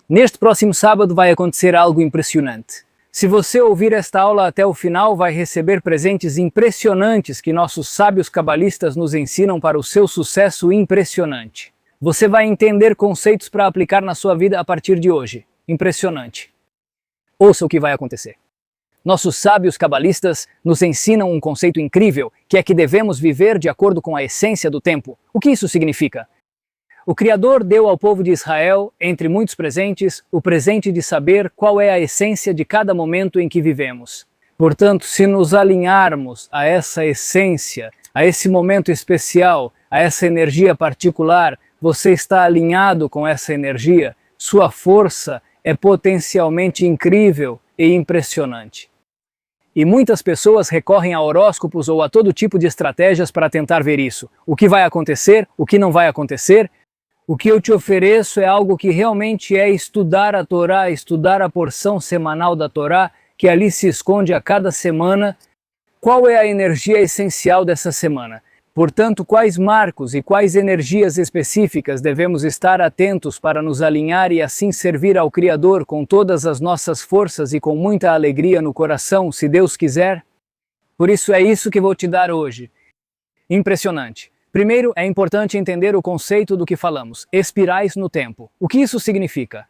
Neste próximo sábado vai acontecer algo impressionante. Se você ouvir esta aula até o final, vai receber presentes impressionantes que nossos sábios cabalistas nos ensinam para o seu sucesso impressionante. Você vai entender conceitos para aplicar na sua vida a partir de hoje. Impressionante. Ouça o que vai acontecer. Nossos sábios cabalistas nos ensinam um conceito incrível, que é que devemos viver de acordo com a essência do tempo. O que isso significa? O Criador deu ao povo de Israel, entre muitos presentes, o presente de saber qual é a essência de cada momento em que vivemos. Portanto, se nos alinharmos a essa essência, a esse momento especial, a essa energia particular, você está alinhado com essa energia, sua força é potencialmente incrível e impressionante. E muitas pessoas recorrem a horóscopos ou a todo tipo de estratégias para tentar ver isso. O que vai acontecer, o que não vai acontecer. O que eu te ofereço é algo que realmente é estudar a Torá, estudar a porção semanal da Torá, que ali se esconde a cada semana. Qual é a energia essencial dessa semana? Portanto, quais marcos e quais energias específicas devemos estar atentos para nos alinhar e assim servir ao Criador com todas as nossas forças e com muita alegria no coração, se Deus quiser? Por isso é isso que vou te dar hoje. Impressionante. Primeiro, é importante entender o conceito do que falamos, espirais no tempo. O que isso significa?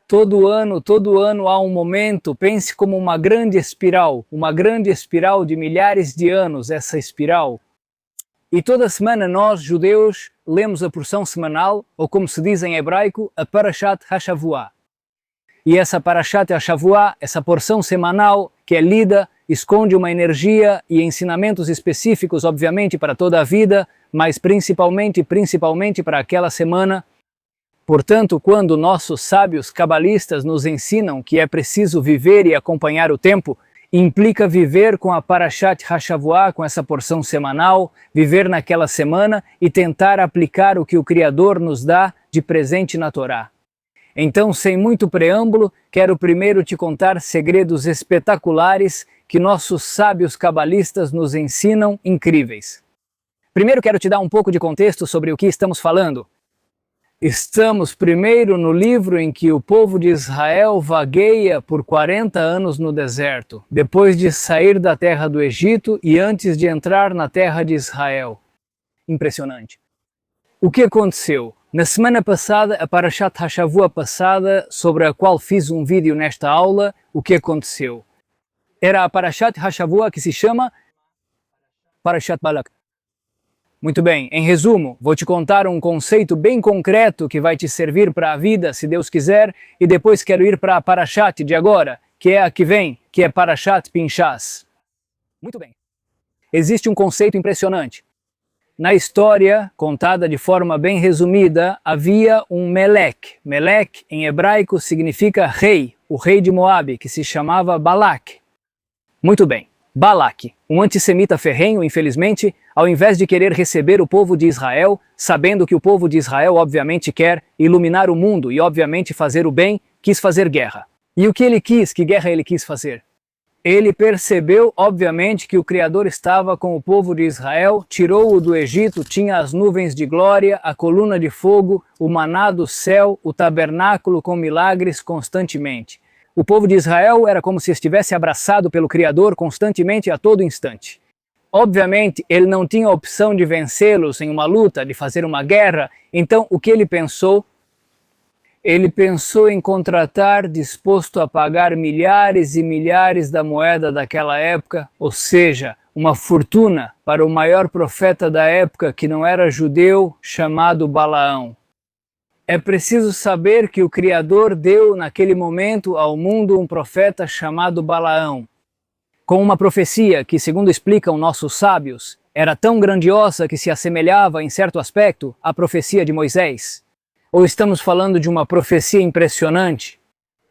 Todo ano há um momento, pense como uma grande espiral de milhares de anos, essa espiral. E toda semana nós, judeus, lemos a porção semanal, ou como se diz em hebraico, a Parashat HaShavua. E essa Parashat HaShavua, essa porção semanal que é lida, esconde uma energia e ensinamentos específicos, obviamente, para toda a vida, mas principalmente para aquela semana. Portanto, quando nossos sábios cabalistas nos ensinam que é preciso viver e acompanhar o tempo, implica viver com a Parashat HaShavua, com essa porção semanal, viver naquela semana e tentar aplicar o que o Criador nos dá de presente na Torá. Então, sem muito preâmbulo, quero primeiro te contar segredos espetaculares que nossos sábios cabalistas nos ensinam incríveis. Primeiro quero te dar um pouco de contexto sobre o que estamos falando. Estamos primeiro no livro em que o povo de Israel vagueia por 40 anos no deserto, depois de sair da terra do Egito e antes de entrar na terra de Israel. Impressionante. O que aconteceu? Na semana passada, a Parashat HaShavua passada, sobre a qual fiz um vídeo nesta aula, o que aconteceu? Era a Parashat HaShavua que se chama Parashat Balak. Muito bem, em resumo, vou te contar um conceito bem concreto que vai te servir para a vida, se Deus quiser, e depois quero ir para a Parashat de agora, que é a que vem, que é Parashat Pinchas. Muito bem. Existe um conceito impressionante. Na história, contada de forma bem resumida, havia um Melek. Melek, em hebraico, significa rei, o rei de Moabe, que se chamava Balak. Muito bem. Balak, um antissemita ferrenho, infelizmente, ao invés de querer receber o povo de Israel, sabendo que o povo de Israel obviamente quer iluminar o mundo e obviamente fazer o bem, quis fazer guerra. E o que ele quis? Que guerra ele quis fazer? Ele percebeu, obviamente, que o Criador estava com o povo de Israel, tirou-o do Egito, tinha as nuvens de glória, a coluna de fogo, o maná do céu, o tabernáculo com milagres constantemente. O povo de Israel era como se estivesse abraçado pelo Criador constantemente a todo instante. Obviamente, ele não tinha a opção de vencê-los em uma luta, de fazer uma guerra, então o que ele pensou? Ele pensou em contratar, disposto a pagar milhares e milhares da moeda daquela época, ou seja, uma fortuna para o maior profeta da época que não era judeu, chamado Balaão. É preciso saber que o Criador deu naquele momento ao mundo um profeta chamado Balaão, com uma profecia que, segundo explicam nossos sábios, era tão grandiosa que se assemelhava, em certo aspecto, à profecia de Moisés. Ou estamos falando de uma profecia impressionante?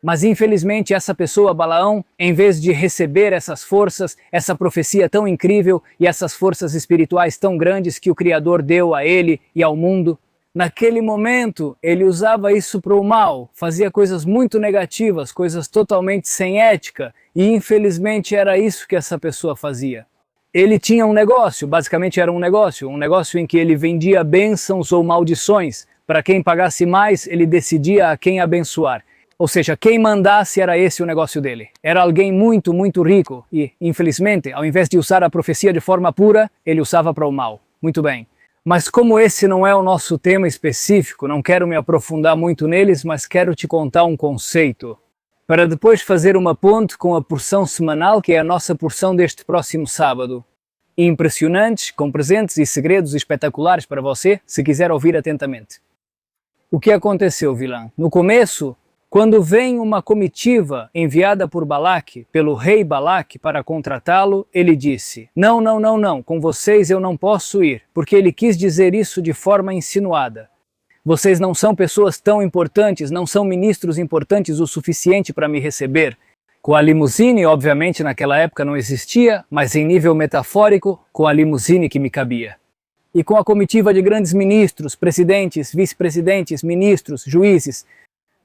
Mas infelizmente essa pessoa, Balaão, em vez de receber essas forças, essa profecia tão incrível e essas forças espirituais tão grandes que o Criador deu a ele e ao mundo, naquele momento ele usava isso para o mal, fazia coisas muito negativas, coisas totalmente sem ética, e infelizmente era isso que essa pessoa fazia. Ele tinha um negócio, basicamente era um negócio em que ele vendia bênçãos ou maldições. Para quem pagasse mais, ele decidia a quem abençoar. Ou seja, quem mandasse era esse o negócio dele. Era alguém muito, muito rico e, infelizmente, ao invés de usar a profecia de forma pura, ele usava para o mal. Muito bem. Mas como esse não é o nosso tema específico, não quero me aprofundar muito neles, mas quero te contar um conceito, para depois fazer uma ponte com a porção semanal, que é a nossa porção deste próximo sábado. Impressionantes, com presentes e segredos espetaculares para você, se quiser ouvir atentamente. O que aconteceu, vilã? No começo, quando vem uma comitiva enviada por Balaque, pelo rei Balaque, para contratá-lo, ele disse: Não, não, não, não, com vocês eu não posso ir, porque ele quis dizer isso de forma insinuada. Vocês não são pessoas tão importantes, não são ministros importantes o suficiente para me receber. Com a limusine, obviamente naquela época não existia, mas em nível metafórico, com a limusine que me cabia. E com a comitiva de grandes ministros, presidentes, vice-presidentes, ministros, juízes.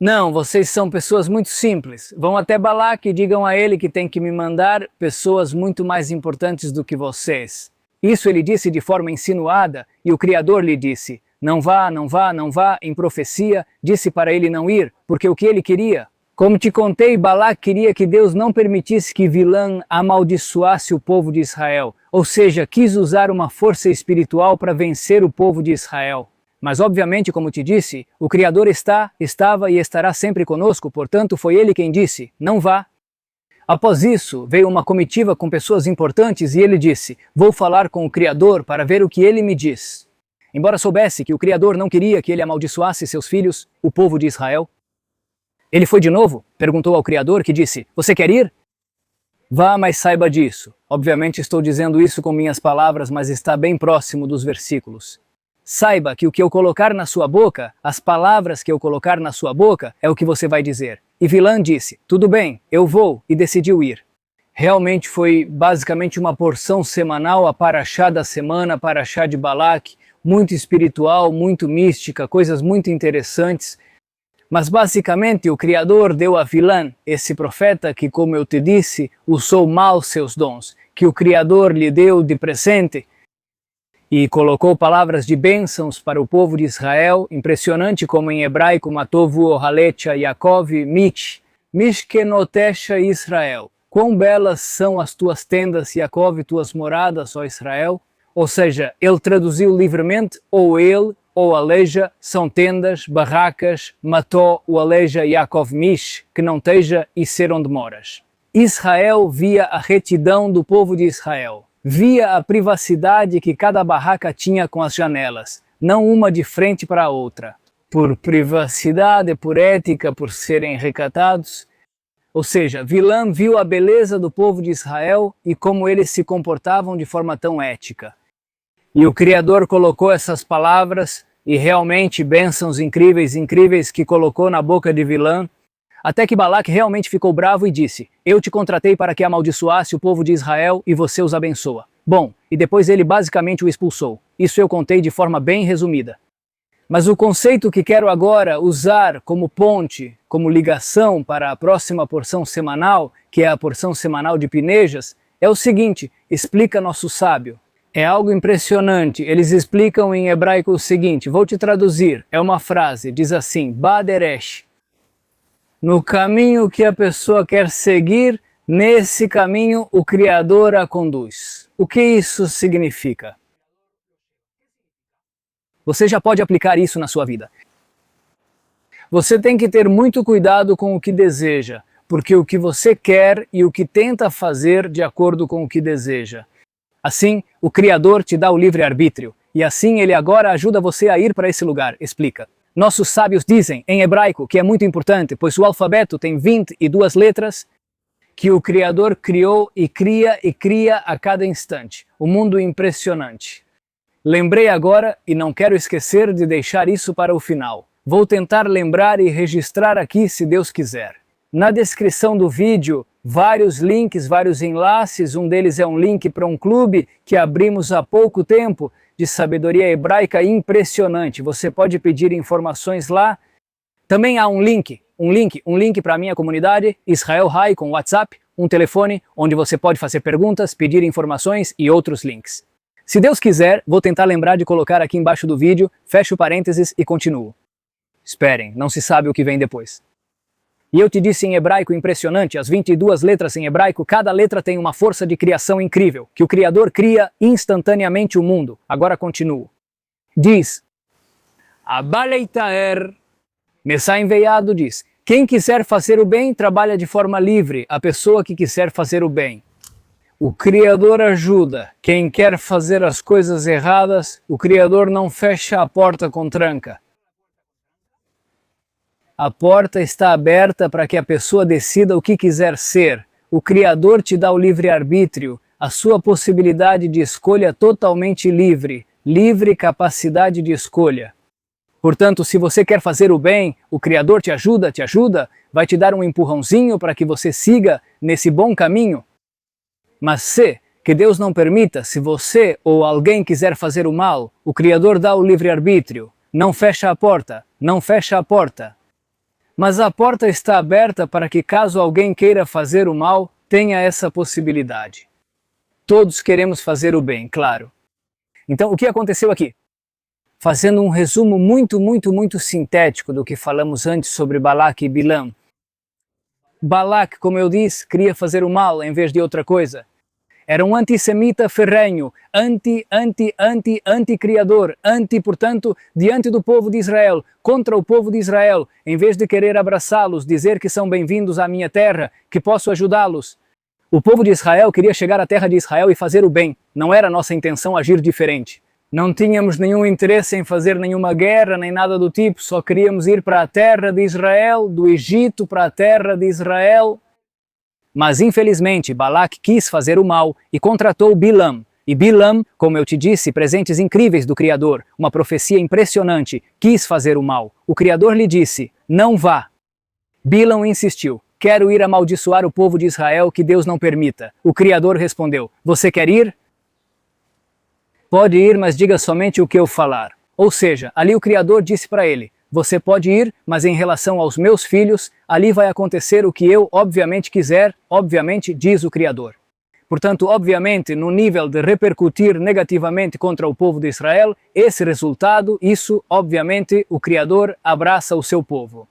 Não, vocês são pessoas muito simples. Vão até Balaque e digam a ele que tem que me mandar pessoas muito mais importantes do que vocês. Isso ele disse de forma insinuada e o Criador lhe disse: Não vá, não vá, não vá, em profecia, disse para ele não ir, porque o que ele queria? Como te contei, Balaque queria que Deus não permitisse que Vilã amaldiçoasse o povo de Israel, ou seja, quis usar uma força espiritual para vencer o povo de Israel. Mas obviamente, como te disse, o Criador estava e estará sempre conosco, portanto foi ele quem disse, não vá. Após isso, veio uma comitiva com pessoas importantes e ele disse, vou falar com o Criador para ver o que ele me diz. Embora soubesse que o Criador não queria que ele amaldiçoasse seus filhos, o povo de Israel, ele foi de novo, perguntou ao Criador, que disse, você quer ir? Vá, mas saiba disso. Obviamente estou dizendo isso com minhas palavras, mas está bem próximo dos versículos. Saiba que o que eu colocar na sua boca, as palavras que eu colocar na sua boca, é o que você vai dizer. E Vilã disse, tudo bem, eu vou, e decidiu ir. Realmente foi basicamente uma porção semanal, a paraxá da semana, paraxá de Balaque, muito espiritual, muito mística, coisas muito interessantes. Mas basicamente o Criador deu a Vilã, esse profeta que, como eu te disse, usou mal seus dons, que o Criador lhe deu de presente, e colocou palavras de bênçãos para o povo de Israel, impressionante como em hebraico, Matovu Ohalecha Yaakov Mich, Mishkenotesha Israel. Quão belas são as tuas tendas, Yaakov, tuas moradas, ó Israel. Ou seja, ele traduziu livremente, ou ele, ou Aleja, são tendas, barracas, Mató, o Aleja Yaakov Mish, que não teja e ser onde moras. Israel via a retidão do povo de Israel. Via a privacidade que cada barraca tinha com as janelas, não uma de frente para a outra. Por privacidade, por ética, por serem recatados. Ou seja, Vilã viu a beleza do povo de Israel e como eles se comportavam de forma tão ética. E o Criador colocou essas palavras e realmente bênçãos incríveis, incríveis que colocou na boca de Vilã, até que Balaque realmente ficou bravo e disse, eu te contratei para que amaldiçoasse o povo de Israel e você os abençoa. Bom, e depois ele basicamente o expulsou. Isso eu contei de forma bem resumida. Mas o conceito que quero agora usar como ponte, como ligação para a próxima porção semanal, que é a porção semanal de Pinejas, é o seguinte, explica nosso sábio. É algo impressionante, eles explicam em hebraico o seguinte, vou te traduzir, é uma frase, diz assim, Baderesh. No caminho que a pessoa quer seguir, nesse caminho o Criador a conduz. O que isso significa? Você já pode aplicar isso na sua vida. Você tem que ter muito cuidado com o que deseja, porque o que você quer e o que tenta fazer de acordo com o que deseja. Assim, o Criador te dá o livre-arbítrio, e assim ele agora ajuda você a ir para esse lugar, explica. Nossos sábios dizem, em hebraico, que é muito importante, pois o alfabeto tem 22 letras, que o Criador criou e cria a cada instante. Um mundo impressionante. Lembrei agora e não quero esquecer de deixar isso para o final. Vou tentar lembrar e registrar aqui se Deus quiser. Na descrição do vídeo, vários links, vários enlaces, um deles é um link para um clube que abrimos há pouco tempo, de sabedoria hebraica impressionante. Você pode pedir informações lá. Também há um link para a minha comunidade, Israel High, com WhatsApp, um telefone onde você pode fazer perguntas, pedir informações e outros links. Se Deus quiser, vou tentar lembrar de colocar aqui embaixo do vídeo, fecho parênteses e continuo. Esperem, não se sabe o que vem depois. E eu te disse em hebraico impressionante, as 22 letras em hebraico, cada letra tem uma força de criação incrível, que o Criador cria instantaneamente o mundo. Agora continuo. Diz, Abaleitaer, Messá enviado diz, quem quiser fazer o bem, trabalha de forma livre, a pessoa que quiser fazer o bem. O Criador ajuda. Quem quer fazer as coisas erradas, o Criador não fecha a porta com tranca. A porta está aberta para que a pessoa decida o que quiser ser. O Criador te dá o livre-arbítrio, a sua possibilidade de escolha totalmente livre, livre capacidade de escolha. Portanto, se você quer fazer o bem, o Criador te ajuda, vai te dar um empurrãozinho para que você siga nesse bom caminho. Mas que Deus não permita, se você ou alguém quiser fazer o mal, o Criador dá o livre-arbítrio. Não fecha a porta, não fecha a porta. Mas a porta está aberta para que caso alguém queira fazer o mal, tenha essa possibilidade. Todos queremos fazer o bem, claro. Então, o que aconteceu aqui? Fazendo um resumo muito sintético do que falamos antes sobre Balaque e Bilam. Balaque, como eu disse, queria fazer o mal em vez de outra coisa. Era um antissemita ferrenho, anti-criador, portanto, diante do povo de Israel, contra o povo de Israel, em vez de querer abraçá-los, dizer que são bem-vindos à minha terra, que posso ajudá-los. O povo de Israel queria chegar à terra de Israel e fazer o bem, não era nossa intenção agir diferente. Não tínhamos nenhum interesse em fazer nenhuma guerra, nem nada do tipo, só queríamos ir para a terra de Israel, do Egito para a terra de Israel. Mas, infelizmente, Balaque quis fazer o mal e contratou Bilam. E Bilam, como eu te disse, presentes incríveis do Criador, uma profecia impressionante, quis fazer o mal. O Criador lhe disse, não vá. Bilam insistiu, quero ir amaldiçoar o povo de Israel, que Deus não permita. O Criador respondeu, você quer ir? Pode ir, mas diga somente o que eu falar. Ou seja, ali o Criador disse para ele, você pode ir, mas em relação aos meus filhos, ali vai acontecer o que eu obviamente quiser, obviamente, diz o Criador. Portanto, obviamente, no nível de repercutir negativamente contra o povo de Israel, esse resultado, isso, obviamente, o Criador abraça o seu povo.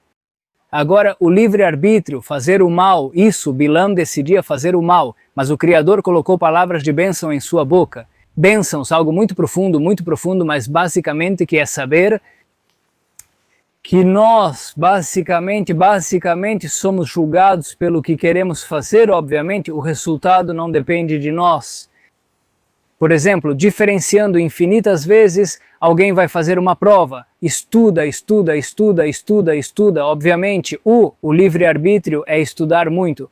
Agora, o livre-arbítrio, fazer o mal, isso, Bilam decidia fazer o mal, mas o Criador colocou palavras de bênção em sua boca. Bênçãos, algo muito profundo, mas basicamente que é saber que nós, basicamente, somos julgados pelo que queremos fazer, obviamente, o resultado não depende de nós. Por exemplo, diferenciando infinitas vezes, alguém vai fazer uma prova, estuda, obviamente, o livre-arbítrio é estudar muito.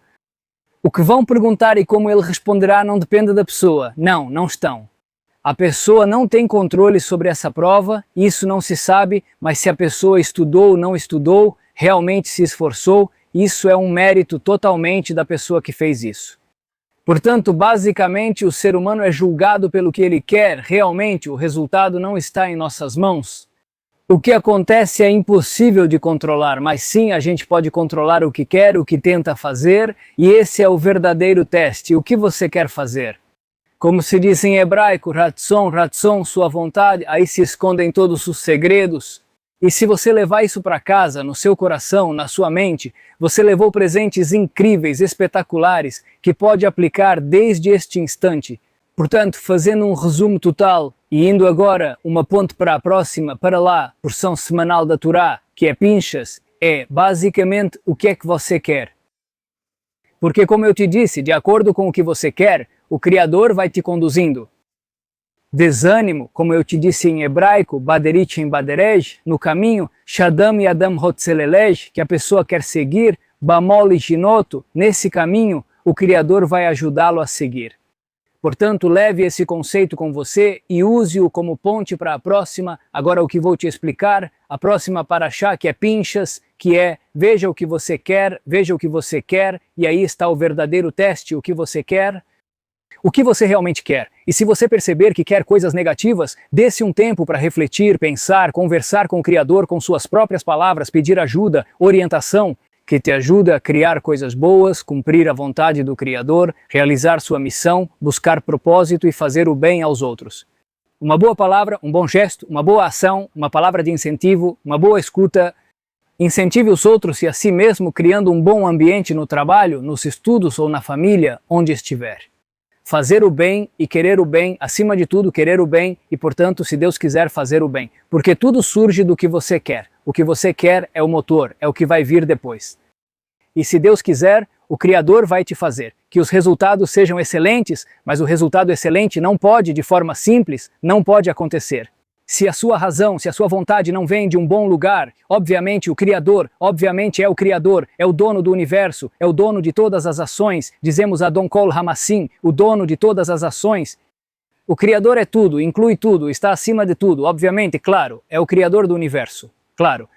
O que vão perguntar e como ele responderá não depende da pessoa, não estão. A pessoa não tem controle sobre essa prova, isso não se sabe, mas se a pessoa estudou ou não estudou, realmente se esforçou, isso é um mérito totalmente da pessoa que fez isso. Portanto, basicamente, o ser humano é julgado pelo que ele quer, realmente o resultado não está em nossas mãos. O que acontece é impossível de controlar, mas sim a gente pode controlar o que quer, o que tenta fazer, e esse é o verdadeiro teste, o que você quer fazer. Como se diz em hebraico, ratzon, sua vontade, aí se escondem todos os segredos. E se você levar isso para casa, no seu coração, na sua mente, você levou presentes incríveis, espetaculares, que pode aplicar desde este instante. Portanto, fazendo um resumo total e indo agora uma ponte para a próxima, para lá, porção semanal da Torá, que é Pinchas, é basicamente o que é que você quer. Porque como eu te disse, de acordo com o que você quer, o Criador vai te conduzindo. Desânimo, como eu te disse em hebraico, baderit em baderej, no caminho, shadam e adam hotzelelej, que a pessoa quer seguir, bamol e ginoto, nesse caminho, o Criador vai ajudá-lo a seguir. Portanto, leve esse conceito com você e use-o como ponte para a próxima. Agora o que vou te explicar, a próxima paraxá, que é Pinchas, que é veja o que você quer, e aí está o verdadeiro teste, o que você quer. O que você realmente quer? E se você perceber que quer coisas negativas, dê-se um tempo para refletir, pensar, conversar com o Criador com suas próprias palavras, pedir ajuda, orientação, que te ajuda a criar coisas boas, cumprir a vontade do Criador, realizar sua missão, buscar propósito e fazer o bem aos outros. Uma boa palavra, um bom gesto, uma boa ação, uma palavra de incentivo, uma boa escuta, Incentive os outros e a si mesmo criando um bom ambiente no trabalho, nos estudos ou na família, onde estiver. Fazer o bem e querer o bem, acima de tudo querer o bem e, portanto, se Deus quiser, fazer o bem. Porque tudo surge do que você quer. O que você quer é o motor, é o que vai vir depois. E se Deus quiser, o Criador vai te fazer. Que os resultados sejam excelentes, mas o resultado excelente não pode, de forma simples, não pode acontecer. Se a sua razão, se a sua vontade não vem de um bom lugar, obviamente o Criador, obviamente é o Criador, é o dono do universo, é o dono de todas as ações, dizemos Adon Kol Hamassim, o dono de todas as ações. O Criador é tudo, inclui tudo, está acima de tudo, obviamente, claro, é o Criador do universo, claro.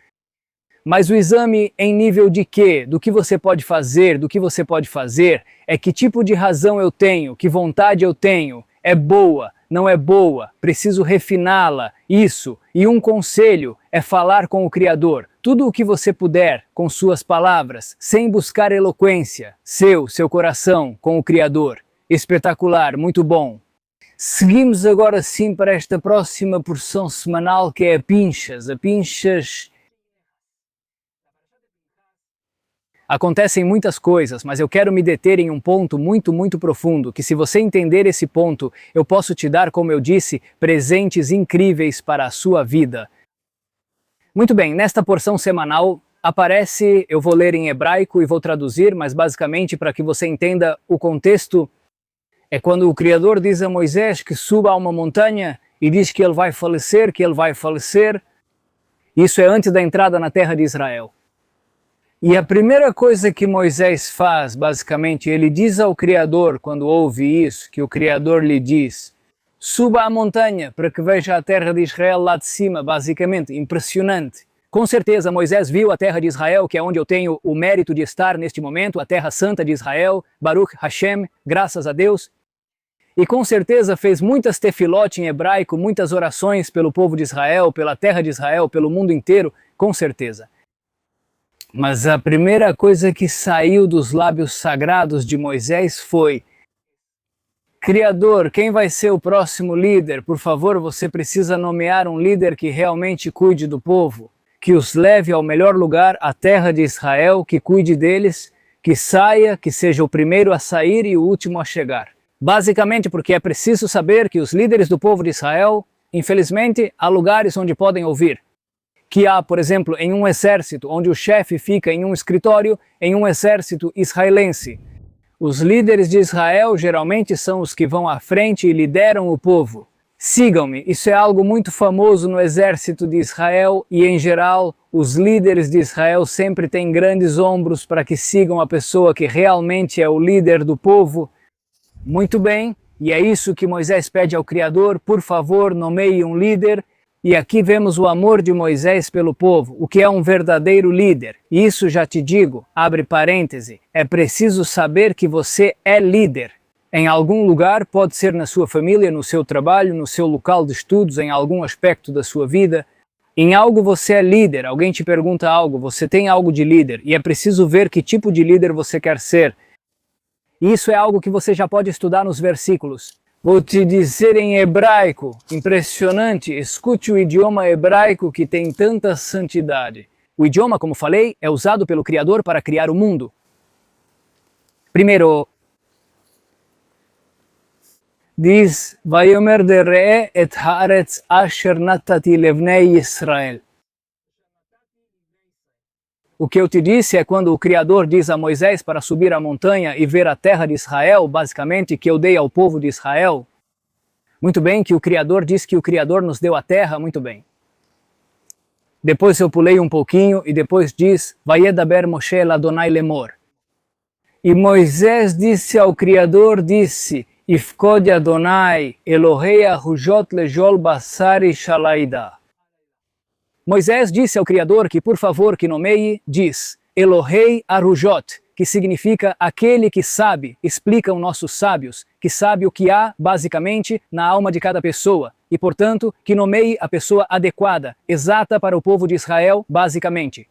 Mas o exame em nível de quê? Do que você pode fazer, do que você pode fazer, é que tipo de razão eu tenho, que vontade eu tenho, é boa, não é boa, preciso refiná-la, isso. E um conselho é falar com o Criador, tudo o que você puder, com suas palavras, sem buscar eloquência, seu coração, com o Criador. Espetacular, muito bom. Seguimos agora sim para esta próxima porção semanal que é a Pinchas. A Pinchas... Acontecem muitas coisas, mas eu quero me deter em um ponto muito profundo, que se você entender esse ponto, eu posso te dar, como eu disse, presentes incríveis para a sua vida. Muito bem, nesta porção semanal aparece, eu vou ler em hebraico e vou traduzir, mas basicamente para que você entenda o contexto, é quando o Criador diz a Moisés que suba a uma montanha e diz que ele vai falecer, Isso é antes da entrada na terra de Israel. E a primeira coisa que Moisés faz, basicamente, ele diz ao Criador, quando ouve isso, que o Criador lhe diz, suba a montanha para que veja a terra de Israel lá de cima, basicamente, impressionante. Com certeza Moisés viu a terra de Israel, que é onde eu tenho o mérito de estar neste momento, a terra santa de Israel, Baruch Hashem, graças a Deus. E com certeza fez muitas tefilot em hebraico, muitas orações pelo povo de Israel, pela terra de Israel, pelo mundo inteiro, com certeza. Mas a primeira coisa que saiu dos lábios sagrados de Moisés foi: Criador, quem vai ser o próximo líder? Por favor, você precisa nomear um líder que realmente cuide do povo, que os leve ao melhor lugar, a terra de Israel, que cuide deles, que saia, que seja o primeiro a sair e o último a chegar. Basicamente porque é preciso saber que os líderes do povo de Israel, infelizmente, há lugares onde podem ouvir. Que há, por exemplo, em um exército, onde o chefe fica em um escritório, em um exército israelense. Os líderes de Israel geralmente são os que vão à frente e lideram o povo. Sigam-me, isso é algo muito famoso no exército de Israel e, em geral, os líderes de Israel sempre têm grandes ombros para que sigam a pessoa que realmente é o líder do povo. Muito bem, e é isso que Moisés pede ao Criador: por favor, nomeie um líder. E aqui vemos o amor de Moisés pelo povo, o que é um verdadeiro líder. E isso já te digo, abre parêntese, é preciso saber que você é líder. Em algum lugar, pode ser na sua família, no seu trabalho, no seu local de estudos, em algum aspecto da sua vida. Em algo você é líder, alguém te pergunta algo, você tem algo de líder, e é preciso ver que tipo de líder você quer ser. E isso é algo que você já pode estudar nos versículos. Vou te dizer em hebraico, impressionante, escute o idioma hebraico que tem tanta santidade. O idioma, como falei, é usado pelo Criador para criar o mundo. Primeiro, diz, Vayomer deree et haaretz asher natati levnei Israel. O que eu te disse é quando o Criador diz a Moisés para subir a montanha e ver a terra de Israel, basicamente, que eu dei ao povo de Israel. Muito bem, que o Criador diz que o Criador nos deu a terra, muito bem. Depois eu pulei um pouquinho e depois diz, Vayedaber Moshe el Adonai lemor. E Moisés disse ao Criador, Ifkod Adonai Elohei ahujot lejol basari shalaida. Moisés disse ao Criador que, por favor, que nomeie, diz, Elohei Arujot, que significa aquele que sabe, explicam nossos sábios, que sabe o que há, basicamente, na alma de cada pessoa, e, portanto, que nomeie a pessoa adequada, exata para o povo de Israel, basicamente.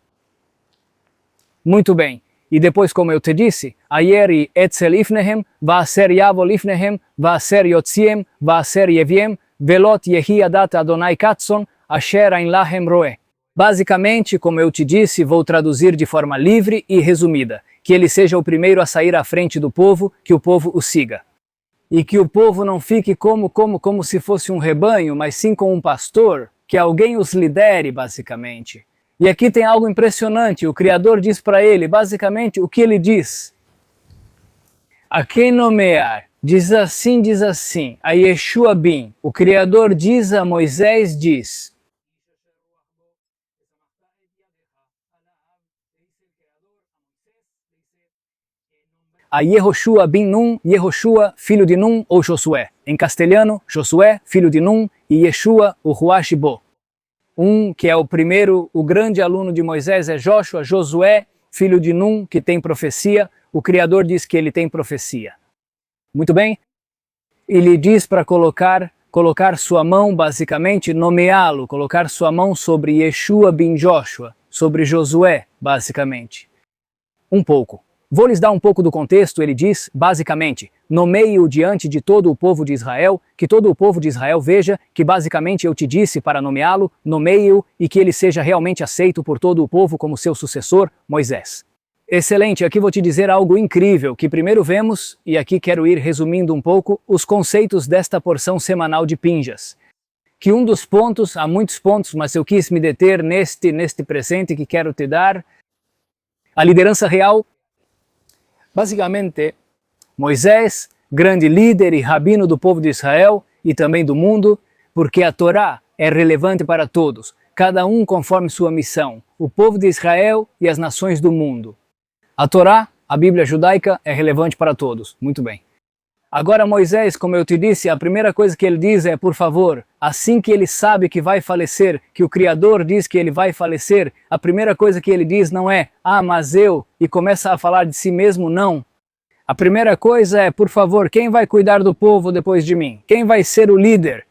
Muito bem. E depois, como eu te disse, Ayeri etzel ifnehem, va'aser yavo ifnehem, va'aser yotziem, va'aser yeviem, velot yehi adat Adonai Katson, Asher ein lahem roe. Basicamente, como eu te disse, vou traduzir de forma livre e resumida. Que ele seja o primeiro a sair à frente do povo, que o povo o siga. E que o povo não fique como se fosse um rebanho, mas sim com um pastor, que alguém os lidere, basicamente. E aqui tem algo impressionante, o Criador diz para ele, basicamente, o que ele diz. A quem nomear, diz assim, a Yeshua Bin, o Criador diz a Moisés, diz. A Yehoshua bin Nun, Yehoshua, filho de Nun, ou Josué. Em castelhano, Josué, filho de Nun, e Yeshua, o Ruach Bo. Que é o primeiro, o grande aluno de Moisés é Joshua, Josué, filho de Nun, que tem profecia. O Criador diz que ele tem profecia. Muito bem? Ele diz para colocar sua mão, basicamente, nomeá-lo, colocar sua mão sobre Yeshua bin Joshua, sobre Josué, basicamente. Um pouco. Vou lhes dar um pouco do contexto, ele diz, basicamente, nomeie-o diante de todo o povo de Israel, que todo o povo de Israel veja que basicamente eu te disse para nomeá-lo, nomeie-o e que ele seja realmente aceito por todo o povo como seu sucessor, Moisés. Excelente, aqui vou te dizer algo incrível, que primeiro vemos, e aqui quero ir resumindo um pouco, os conceitos desta porção semanal de Pinjas. Que um dos pontos, há muitos pontos, mas eu quis me deter neste presente que quero te dar, a liderança real. Basicamente, Moisés, grande líder e rabino do povo de Israel e também do mundo, porque a Torá é relevante para todos, cada um conforme sua missão, o povo de Israel e as nações do mundo. A Torá, a Bíblia judaica, é relevante para todos. Muito bem. Agora Moisés, como eu te disse, a primeira coisa que ele diz é, por favor, assim que ele sabe que vai falecer, que o Criador diz que ele vai falecer, a primeira coisa que ele diz não é, mas eu, e começa a falar de si mesmo, não. A primeira coisa é, por favor, quem vai cuidar do povo depois de mim? Quem vai ser o líder?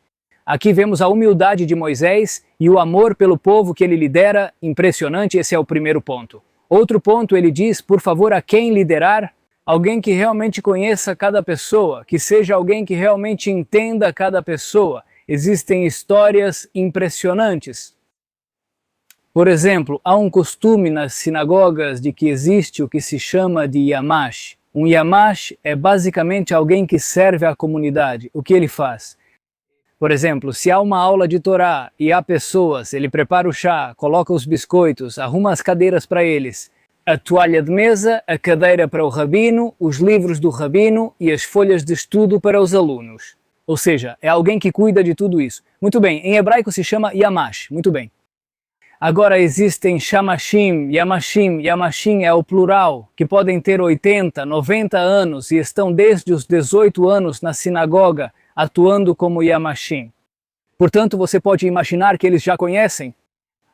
Aqui vemos a humildade de Moisés e o amor pelo povo que ele lidera, impressionante, esse é o primeiro ponto. Outro ponto, ele diz, por favor, a quem liderar? Alguém que realmente conheça cada pessoa, que seja alguém que realmente entenda cada pessoa. Existem histórias impressionantes. Por exemplo, há um costume nas sinagogas de que existe o que se chama de Yamash. Um Yamash é basicamente alguém que serve à comunidade. O que ele faz? Por exemplo, se há uma aula de Torá e há pessoas, ele prepara o chá, coloca os biscoitos, arruma as cadeiras para eles, a toalha de mesa, a cadeira para o rabino, os livros do rabino e as folhas de estudo para os alunos. Ou seja, é alguém que cuida de tudo isso. Muito bem, em hebraico se chama Yamash. Muito bem. Agora existem Shamashim, Yamashim. Yamashim é o plural, que podem ter 80, 90 anos e estão desde os 18 anos na sinagoga, atuando como Yamashim. Portanto, você pode imaginar que eles já conhecem.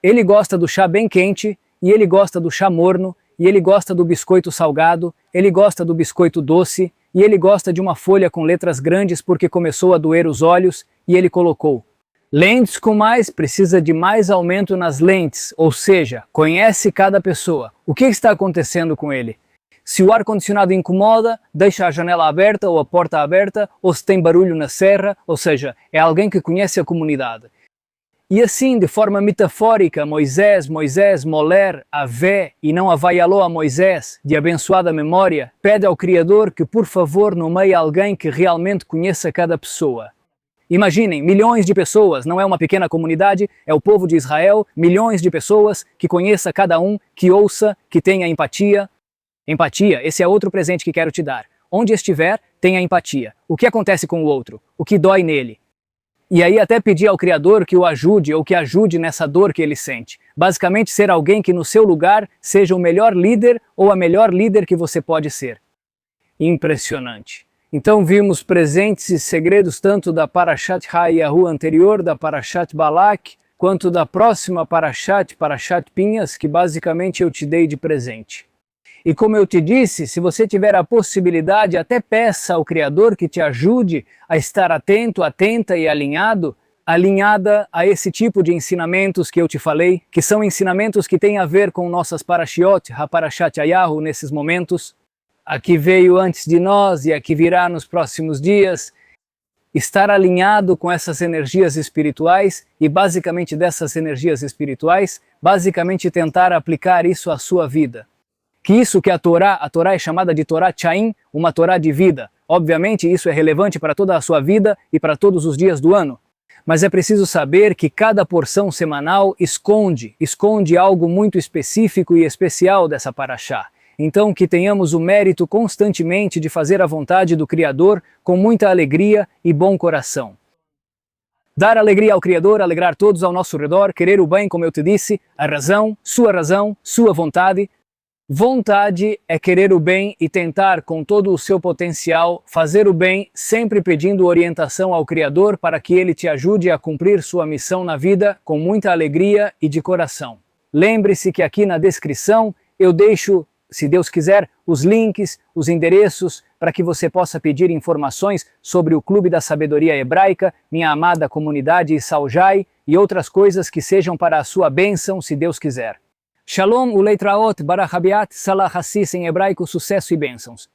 Ele gosta do chá bem quente, e ele gosta do chá morno, e ele gosta do biscoito salgado, ele gosta do biscoito doce, e ele gosta de uma folha com letras grandes porque começou a doer os olhos, e ele colocou. Lentes com mais, precisa de mais aumento nas lentes, ou seja, conhece cada pessoa. O que está acontecendo com ele? Se o ar-condicionado incomoda, deixa a janela aberta ou a porta aberta, ou se tem barulho na serra, ou seja, é alguém que conhece a comunidade. E assim, de forma metafórica, Moisés, moler, avé, e não avaialou a Moisés, de abençoada memória, pede ao Criador que, por favor, nomeie alguém que realmente conheça cada pessoa. Imaginem, milhões de pessoas, não é uma pequena comunidade, é o povo de Israel, milhões de pessoas que conheça cada um, que ouça, que tenha empatia. Empatia, esse é outro presente que quero te dar. Onde estiver, tenha empatia. O que acontece com o outro? O que dói nele? E aí até pedir ao Criador que o ajude ou que ajude nessa dor que ele sente. Basicamente ser alguém que no seu lugar seja o melhor líder ou a melhor líder que você pode ser. Impressionante. Então vimos presentes e segredos tanto da Parashat Hayahu anterior, da Parashat Balak, quanto da próxima Parashat Pinhas, que basicamente eu te dei de presente. E como eu te disse, se você tiver a possibilidade, até peça ao Criador que te ajude a estar atento, atenta e alinhada a esse tipo de ensinamentos que eu te falei, que são ensinamentos que têm a ver com nossas Parashiot, a Parashat Hayahu nesses momentos. Aqui veio antes de nós e aqui virá nos próximos dias. Estar alinhado com essas energias espirituais e basicamente dessas energias espirituais, basicamente tentar aplicar isso à sua vida. Que a Torá é chamada de Torá Chaim, uma Torá de vida. Obviamente isso é relevante para toda a sua vida e para todos os dias do ano. Mas é preciso saber que cada porção semanal esconde algo muito específico e especial dessa paraxá. Então que tenhamos o mérito constantemente de fazer a vontade do Criador com muita alegria e bom coração. Dar alegria ao Criador, alegrar todos ao nosso redor, querer o bem, como eu te disse, a razão, sua vontade. Vontade é querer o bem e tentar, com todo o seu potencial, fazer o bem, sempre pedindo orientação ao Criador para que Ele te ajude a cumprir sua missão na vida com muita alegria e de coração. Lembre-se que aqui na descrição eu deixo, se Deus quiser, os links, os endereços, para que você possa pedir informações sobre o Clube da Sabedoria Hebraica, minha amada comunidade Saujai e outras coisas que sejam para a sua bênção, se Deus quiser. Shalom uleitraot, barach habiat, salah hassis em hebraico, sucesso e bênçãos.